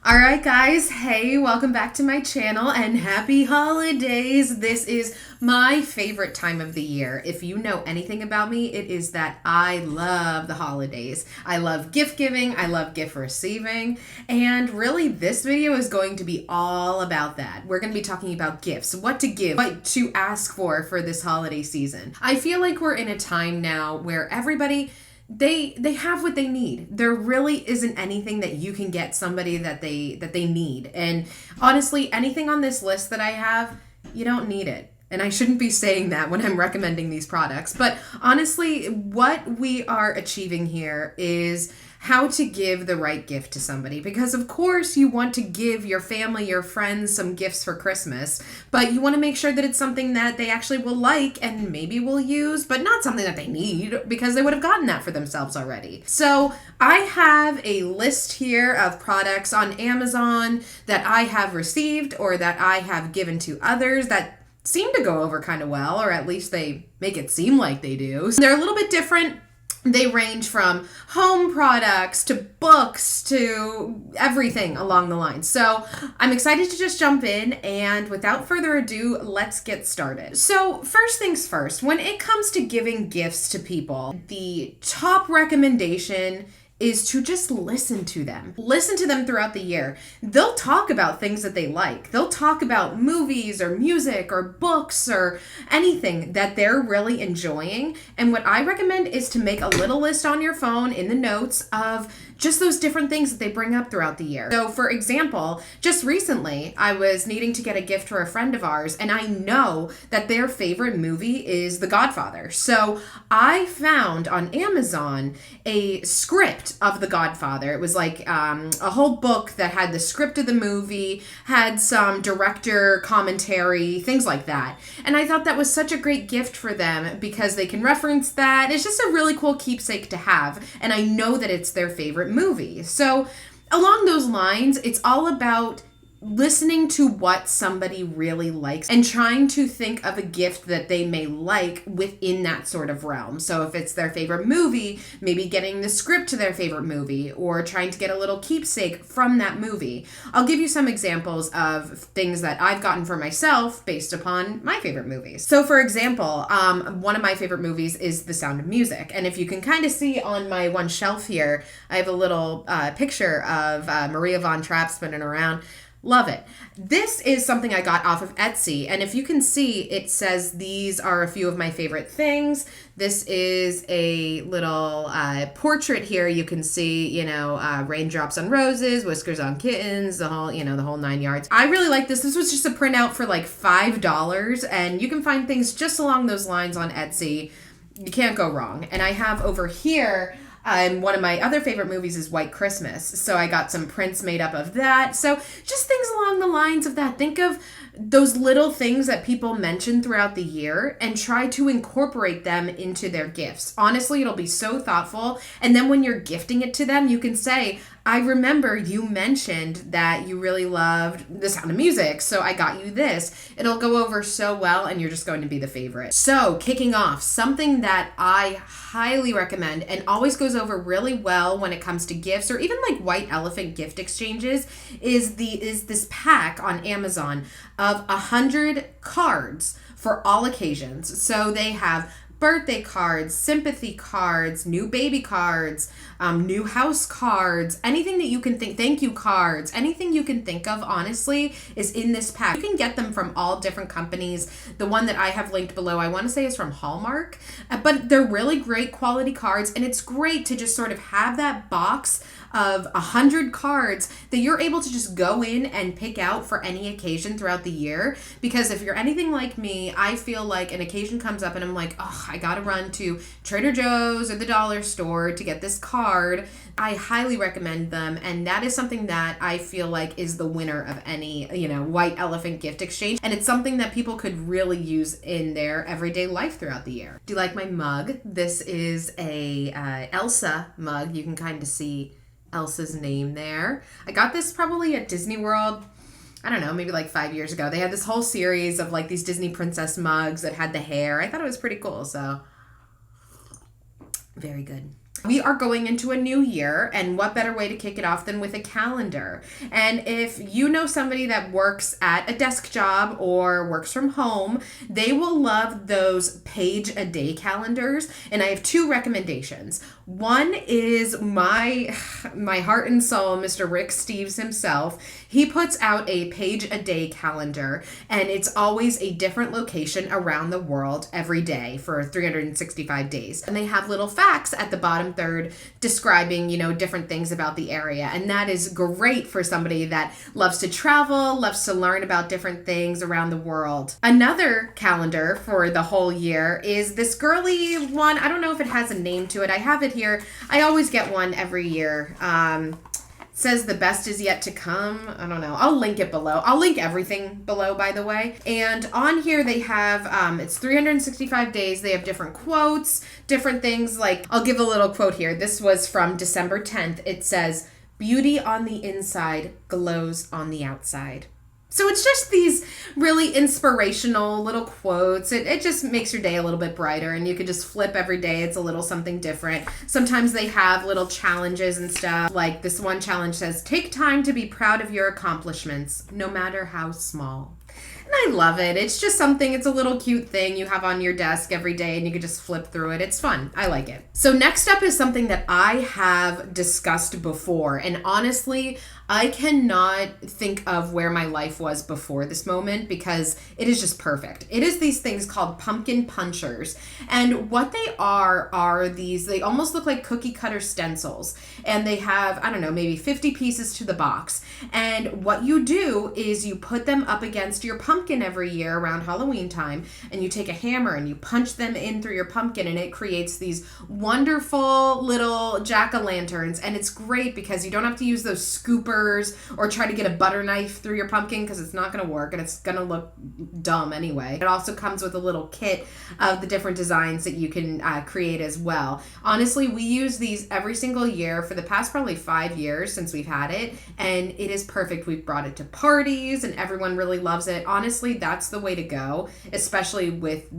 Alright guys, hey, welcome back to my channel and happy holidays. This is my favorite time of the year. If you know anything about me, it is that I love the holidays. I love gift giving, I love gift receiving, and really this video is going to be all about that. We're going to be talking about gifts, what to give, what to ask for this holiday season. I feel like we're in a time now where everybody they have what they need. There really isn't anything that you can get somebody that they need. And honestly, anything on this list that I have, you don't need it. And I shouldn't be saying that when I'm recommending these products. But honestly, what we are achieving here is how to give the right gift to somebody. Because of course you want to give your family, your friends some gifts for Christmas, but you want to make sure that it's something that they actually will like and maybe will use, but not something that they need because they would have gotten that for themselves already. So I have a list here of products on Amazon that I have received or that I have given to others that seem to go over kind of well, or at least they make it seem like they do. So they're a little bit different. They range from home products to books to everything along the line. So I'm excited to just jump in, and without further ado, let's get started. So first things first, when it comes to giving gifts to people, the top recommendation is to just listen to them. Listen to them throughout the year. They'll talk about things that they like. They'll talk about movies or music or books or anything that they're really enjoying. And what I recommend is to make a little list on your phone in the notes of just those different things that they bring up throughout the year. So for example, just recently, I was needing to get a gift for a friend of ours, and I know that their favorite movie is The Godfather. So I found on Amazon a script of The Godfather. It was like a whole book that had the script of the movie, had some director commentary, things like that. And I thought that was such a great gift for them because they can reference that. It's just a really cool keepsake to have. And I know that it's their favorite movie. So along those lines, it's all about listening to what somebody really likes and trying to think of a gift that they may like within that sort of realm. So if it's their favorite movie, maybe getting the script to their favorite movie or trying to get a little keepsake from that movie. I'll give you some examples of things that I've gotten for myself based upon my favorite movies. So for example, one of my favorite movies is The Sound of Music. And if you can kind of see on my one shelf here, I have a little picture of Maria von Trapp spinning around. Love it. This is something I got off of Etsy, and if you can see, it says these are a few of my favorite things. This is a little portrait here. You can see, raindrops on roses, whiskers on kittens, the whole 9 yards. I really like this. This was just a printout for like $5, and you can find things just along those lines on Etsy. You can't go wrong. And I have over here, one of my other favorite movies is White Christmas. So I got some prints made up of that. So just things along the lines of that. Think of those little things that people mention throughout the year and try to incorporate them into their gifts. Honestly, it'll be so thoughtful. And then when you're gifting it to them, you can say, I remember you mentioned that you really loved The Sound of Music, so I got you this. It'll go over so well, and you're just going to be the favorite. So, kicking off, something that I highly recommend and always goes over really well when it comes to gifts or even like white elephant gift exchanges is this pack on Amazon of 100 cards for all occasions. So they have birthday cards, sympathy cards, new baby cards, new house cards, anything that you can think, thank you cards, anything you can think of, honestly, is in this pack. You can get them from all different companies. The one that I have linked below, I want to say is from Hallmark, but they're really great quality cards, and it's great to just sort of have that box of 100 cards that you're able to just go in and pick out for any occasion throughout the year. Because if you're anything like me, I feel like an occasion comes up and I'm like, oh, I gotta run to Trader Joe's or the dollar store to get this card. I highly recommend them, and that is something that I feel like is the winner of any, white elephant gift exchange, and it's something that people could really use in their everyday life throughout the year. Do you like my mug? This is a Elsa mug. You can kind of see Elsa's name there. I got this probably at Disney World, I don't know, maybe like 5 years ago. They had this whole series of like these Disney princess mugs that had the hair. I thought it was pretty cool, so very good. We are going into a new year, and what better way to kick it off than with a calendar? And if you know somebody that works at a desk job or works from home, they will love those page a day calendars. And I have two recommendations. One is my heart and soul, Mr. Rick Steves himself. He puts out a page a day calendar, and it's always a different location around the world every day for 365 days. And they have little facts at the bottom third describing, different things about the area. And that is great for somebody that loves to travel, loves to learn about different things around the world. Another calendar for the whole year is this girly one. I don't know if it has a name to it. I have it here. I always get one every year. Says the best is yet to come. I don't know. I'll link it below. I'll link everything below, by the way. And on here they have, it's 365 days. They have different quotes, different things. Like, I'll give a little quote here. This was from December 10th. It says, "Beauty on the inside glows on the outside." So it's just these really inspirational little quotes. It just makes your day a little bit brighter, and you can just flip every day. It's a little something different. Sometimes they have little challenges and stuff. Like this one challenge says, "Take time to be proud of your accomplishments, no matter how small." And I love it. It's just something, it's a little cute thing you have on your desk every day, and you can just flip through it. It's fun. I like it. So next up is something that I have discussed before. And honestly, I cannot think of where my life was before this moment because it is just perfect. It is these things called pumpkin punchers. And what they are these, they almost look like cookie cutter stencils. And they have, I don't know, maybe 50 pieces to the box. And what you do is you put them up against your pumpkin every year around Halloween time, and you take a hammer and you punch them in through your pumpkin, and it creates these wonderful little jack-o'-lanterns. And it's great because you don't have to use those scoopers or try to get a butter knife through your pumpkin because it's not going to work and it's going to look dumb anyway. It also comes with a little kit of the different designs that you can create as well. Honestly, we use these every single year for the past probably 5 years since we've had it, and it is perfect. We've brought it to parties and everyone really loves it. Honestly, that's the way to go, especially with,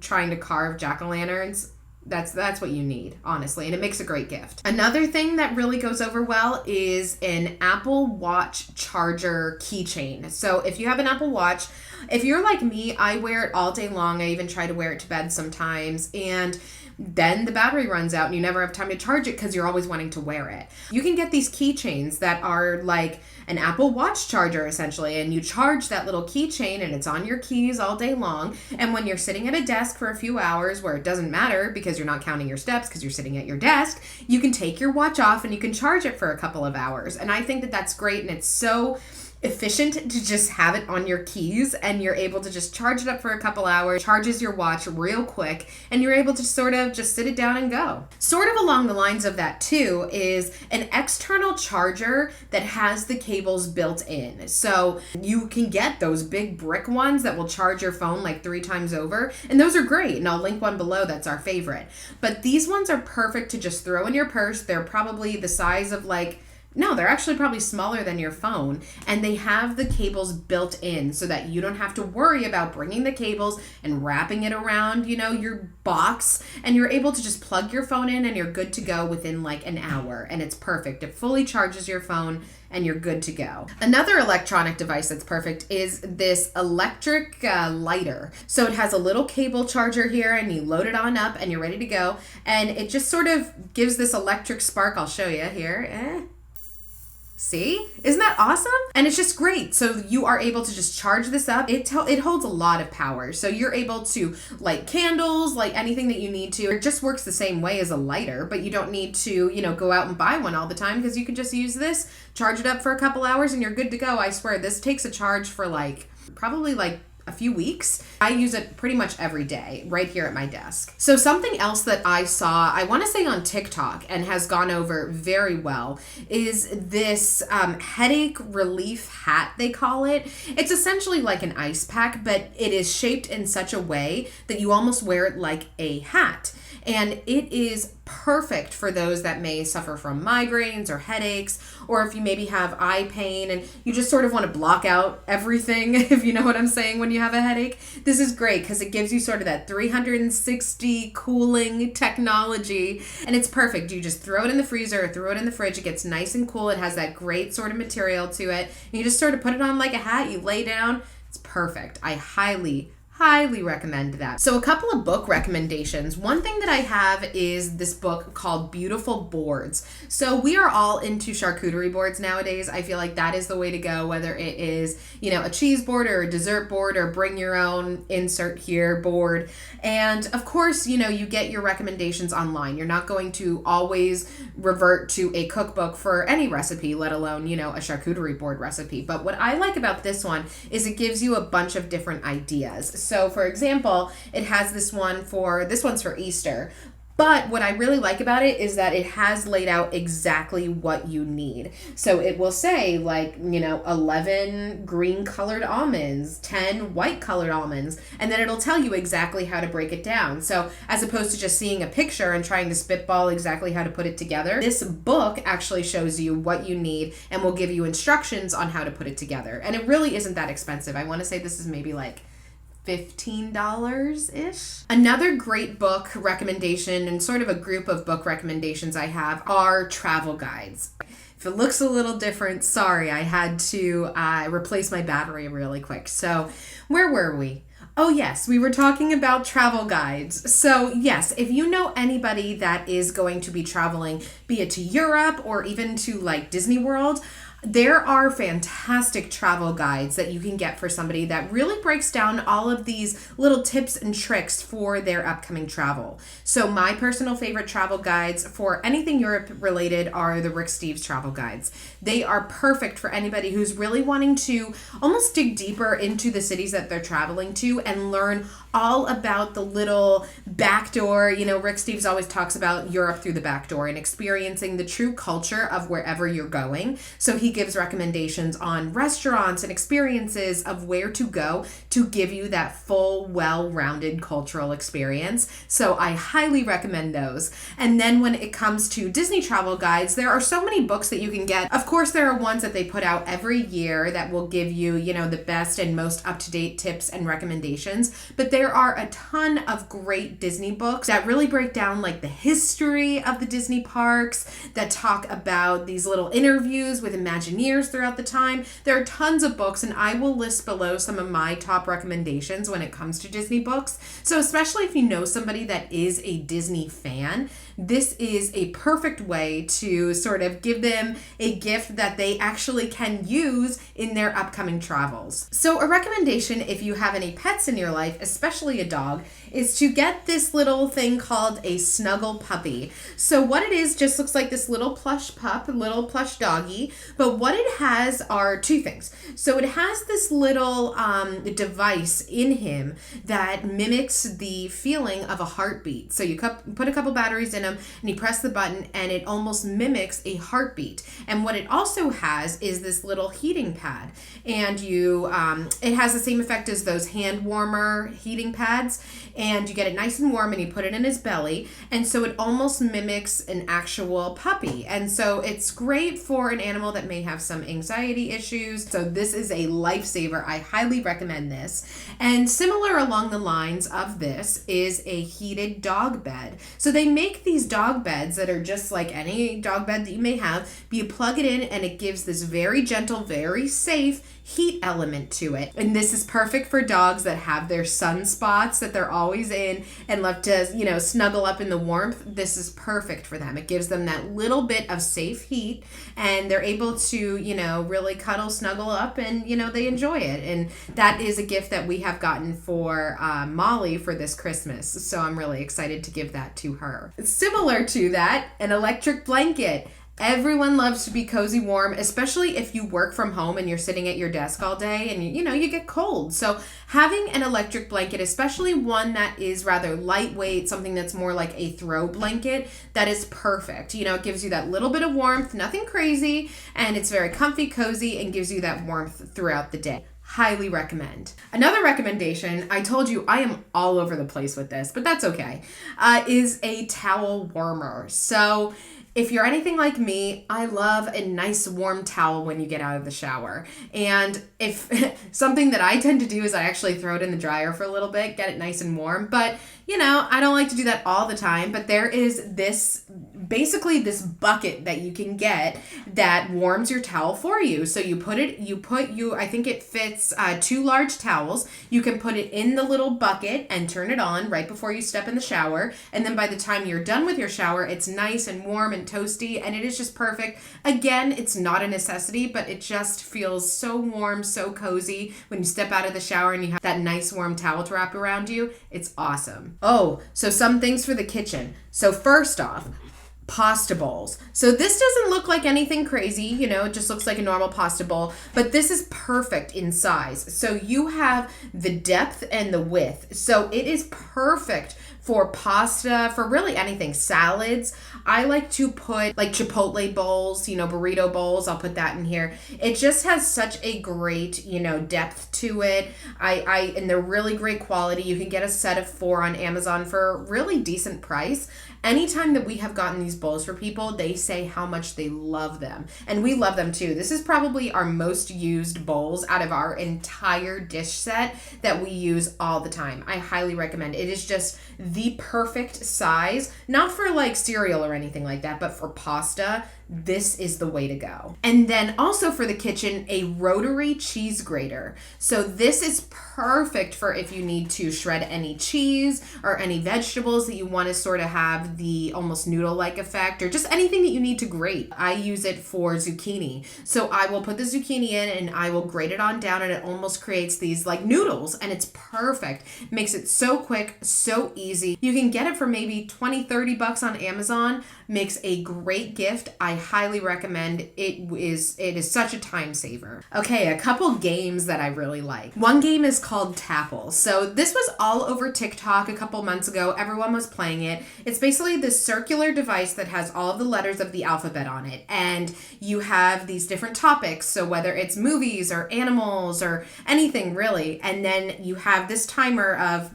trying to carve jack-o'-lanterns. That's what you need, honestly, and it makes a great gift. Another thing that really goes over well is an Apple Watch charger keychain. So if you have an Apple Watch, if you're like me, I wear it all day long. I even try to wear it to bed sometimes, and then the battery runs out and you never have time to charge it because you're always wanting to wear it. You can get these keychains that are like an Apple Watch charger essentially, and you charge that little keychain and it's on your keys all day long. And when you're sitting at a desk for a few hours where it doesn't matter because you're not counting your steps because you're sitting at your desk, you can take your watch off and you can charge it for a couple of hours. And I think that that's great, and it's so efficient to just have it on your keys, and you're able to just charge it up for a couple hours, charges your watch real quick, and you're able to sort of just sit it down and go. Sort of along the lines of that too is an external charger that has the cables built in. So you can get those big brick ones that will charge your phone like 3 times over, and those are great, and I'll link one below. That's our favorite. But these ones are perfect to just throw in your purse. They're probably the size of they're actually probably smaller than your phone, and they have the cables built in so that you don't have to worry about bringing the cables and wrapping it around, your box, and you're able to just plug your phone in and you're good to go within like an hour, and it's perfect. It fully charges your phone and you're good to go. Another electronic device that's perfect is this electric lighter. So it has a little cable charger here, and you load it on up and you're ready to go, and it just sort of gives this electric spark. I'll show you here. See? Isn't that awesome? And it's just great. So you are able to just charge this up. It holds a lot of power. So you're able to light candles, light anything that you need to. It just works the same way as a lighter, but you don't need to, go out and buy one all the time because you can just use this, charge it up for a couple hours, and you're good to go. I swear, this takes a charge for probably a few weeks. I use it pretty much every day right here at my desk. So something else that I saw, I want to say on TikTok, and has gone over very well, is this headache relief hat, they call it. It's essentially like an ice pack, but it is shaped in such a way that you almost wear it like a hat. And it is perfect for those that may suffer from migraines or headaches, or if you maybe have eye pain and you just sort of want to block out everything, if you know what I'm saying, when you have a headache. This is great because it gives you sort of that 360 cooling technology, and it's perfect. You just throw it in the freezer or throw it in the fridge. It gets nice and cool. It has that great sort of material to it. And you just sort of put it on like a hat. You lay down. It's perfect. I highly recommend that. So a couple of book recommendations. One thing that I have is this book called Beautiful Boards. So we are all into charcuterie boards nowadays. I feel like that is the way to go, whether it is, a cheese board or a dessert board or bring your own insert here board. And of course, you get your recommendations online. You're not going to always revert to a cookbook for any recipe, let alone, a charcuterie board recipe. But what I like about this one is it gives you a bunch of different ideas. So for example, it has this one's for Easter. But what I really like about it is that it has laid out exactly what you need. So it will say 11 green colored almonds, 10 white colored almonds, and then it'll tell you exactly how to break it down. So as opposed to just seeing a picture and trying to spitball exactly how to put it together, this book actually shows you what you need and will give you instructions on how to put it together. And it really isn't that expensive. I want to say this is maybe $15-ish. Another great book recommendation and sort of a group of book recommendations I have are travel guides. If it looks a little different, sorry, I had to replace my battery really quick. So where were we? Oh yes, we were talking about travel guides. So yes, if you know anybody that is going to be traveling, be it to Europe or even to Disney World, there are fantastic travel guides that you can get for somebody that really breaks down all of these little tips and tricks for their upcoming travel. So my personal favorite travel guides for anything Europe related are the Rick Steves travel guides. They are perfect for anybody who's really wanting to almost dig deeper into the cities that they're traveling to and learn all about the little back door. Rick Steves always talks about Europe through the back door and experiencing the true culture of wherever you're going. So he gives recommendations on restaurants and experiences of where to go to give you that full, well-rounded cultural experience. So I highly recommend those. And then when it comes to Disney travel guides, there are so many books that you can get. Of course, there are ones that they put out every year that will give you, the best and most up-to-date tips and recommendations. But there are a ton of great Disney books that really break down the history of the Disney parks, that talk about these little interviews with Imagineers throughout the time. There are tons of books, and I will list below some of my top recommendations when it comes to Disney books. So especially if you know somebody that is a Disney fan, this is a perfect way to sort of give them a gift that they actually can use in their upcoming travels. So a recommendation if you have any pets in your life, especially a dog, is to get this little thing called a snuggle puppy. So what it is just looks like this little plush pup, little plush doggy, but what it has are two things. So it has this little device in him that mimics the feeling of a heartbeat. So you put a couple batteries in him and you press the button and it almost mimics a heartbeat. And what it also has is this little heating pad, and it has the same effect as those hand warmer heating pads, and you get it nice and warm and you put it in his belly, and so it almost mimics an actual puppy. And so it's great for an animal that may have some anxiety issues. So this is a lifesaver. I highly recommend this. And similar along the lines of this is a heated dog bed. So they make these dog beds that are just like any dog bed that you may have, but you plug it in and it gives this very gentle, very safe heat element to it. And this is perfect for dogs that have their sunspots that they're always in and love to, snuggle up in the warmth. This is perfect for them. It gives them that little bit of safe heat, and they're able to, really cuddle, snuggle up, and, they enjoy it. And that is a gift that we have gotten for Molly for this Christmas. So I'm really excited to give that to her. Similar to that, an electric blanket. Everyone loves to be cozy warm, especially if you work from home and you're sitting at your desk all day and you get cold. So having an electric blanket, especially one that is rather lightweight, something that's more like a throw blanket, that is perfect. It gives you that little bit of warmth, nothing crazy, and it's very comfy, cozy, and gives you that warmth throughout the day. Highly recommend. Another recommendation, I told you I am all over the place with this, but that's okay, is a towel warmer. So If you're anything like me, I love a nice warm towel when you get out of the shower. And if something that I tend to do is I actually throw it in the dryer for a little bit, get it nice and warm. But you know, I don't like to do that all the time, but there is basically this bucket that you can get that warms your towel for you. So I think it fits 2 large towels. You can put it in the little bucket and turn it on right before you step in the shower. And then by the time you're done with your shower, it's nice and warm and toasty, and it is just perfect. Again, it's not a necessity, but it just feels so warm, so cozy when you step out of the shower and you have that nice warm towel to wrap around you. It's awesome. Oh, so some things for the kitchen. So first off, pasta bowls. So this doesn't look like anything crazy, you know, it just looks like a normal pasta bowl, but this is perfect in size. So you have the depth and the width. So it is perfect for pasta, for really anything, salads. I like to put like Chipotle bowls, you know, burrito bowls. I'll put that in here. It just has such a great, you know, depth to it. And they're really great quality. You can get a set of 4 on Amazon for a really decent price. Anytime that we have gotten these bowls for people, they say how much they love them. And we love them too. This is probably our most used bowls out of our entire dish set that we use all the time. I highly recommend it. It is just the perfect size, not for like cereal or anything like that, but for pasta. This is the way to go. And then also for the kitchen, a rotary cheese grater. So this is perfect for if you need to shred any cheese or any vegetables that you want to sort of have the almost noodle-like effect, or just anything that you need to grate. I use it for zucchini. So I will put the zucchini in and I will grate it on down, and it almost creates these like noodles, and it's perfect. Makes it so quick, so easy. You can get it for maybe 20, 30 bucks on Amazon. Makes a great gift. I highly recommend it. It is such a time saver. Okay, a couple games that I really like. One game is called Tapple. So this was all over TikTok a couple months ago. Everyone was playing it. It's basically this circular device that has all of the letters of the alphabet on it, and you have these different topics. So whether it's movies or animals or anything really, and then you have this timer of,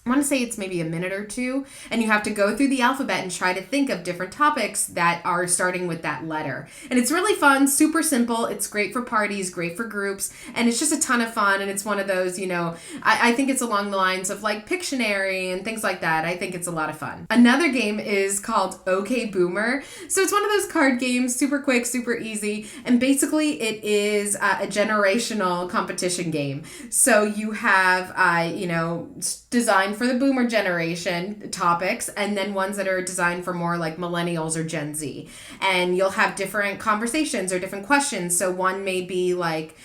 I want to say it's maybe a minute or 2, and you have to go through the alphabet and try to think of different topics that are starting with that letter. And it's really fun, super simple. It's great for parties, great for groups, and it's just a ton of fun. And it's one of those, you know, I think it's along the lines of like Pictionary and things like that. I think it's a lot of fun. Another game is called OK Boomer. So it's one of those card games, super quick, super easy, and basically it is a generational competition game. So you have, you know, designed for the boomer generation topics, and then ones that are designed for more like millennials or Gen Z. And you'll have different conversations or different questions. So one may be like,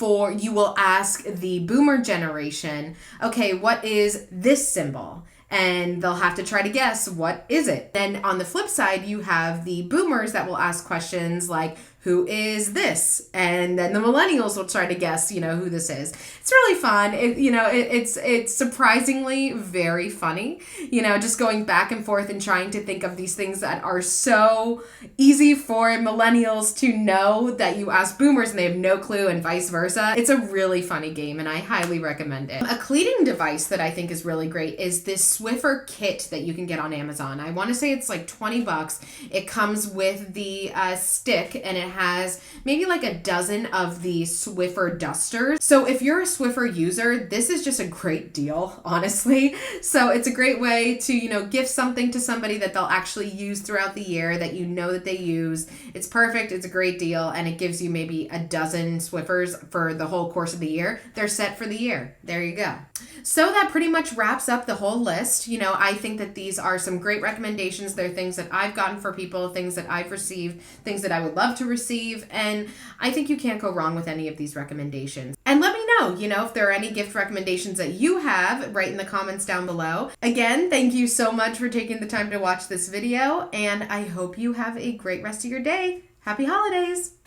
you will ask the boomer generation, okay, what is this symbol? And they'll have to try to guess, what is it? Then on the flip side, you have the boomers that will ask questions like, who is this? And then the millennials will try to guess, you know, who this is. It's really fun. It's surprisingly very funny, you know, just going back and forth and trying to think of these things that are so easy for millennials to know that you ask boomers and they have no clue, and vice versa. It's a really funny game, and I highly recommend it. A cleaning device that I think is really great is this Swiffer kit that you can get on Amazon. I want to say it's like 20 bucks. It comes with the stick, and it has maybe like a dozen of the Swiffer dusters. So if you're a Swiffer user, this is just a great deal, honestly. So it's a great way to, you know, gift something to somebody that they'll actually use throughout the year, that you know that they use. It's perfect. It's a great deal, and it gives you maybe a dozen Swiffers for the whole course of the year. They're set for the year. There you go. So that pretty much wraps up the whole list. You know, I think that these are some great recommendations. They're things that I've gotten for people, things that I've received, things that I would love to receive, and I think you can't go wrong with any of these recommendations. And let me know, you know, if there are any gift recommendations that you have, right in the comments down below. Again, thank you so much for taking the time to watch this video, and I hope you have a great rest of your day. Happy holidays!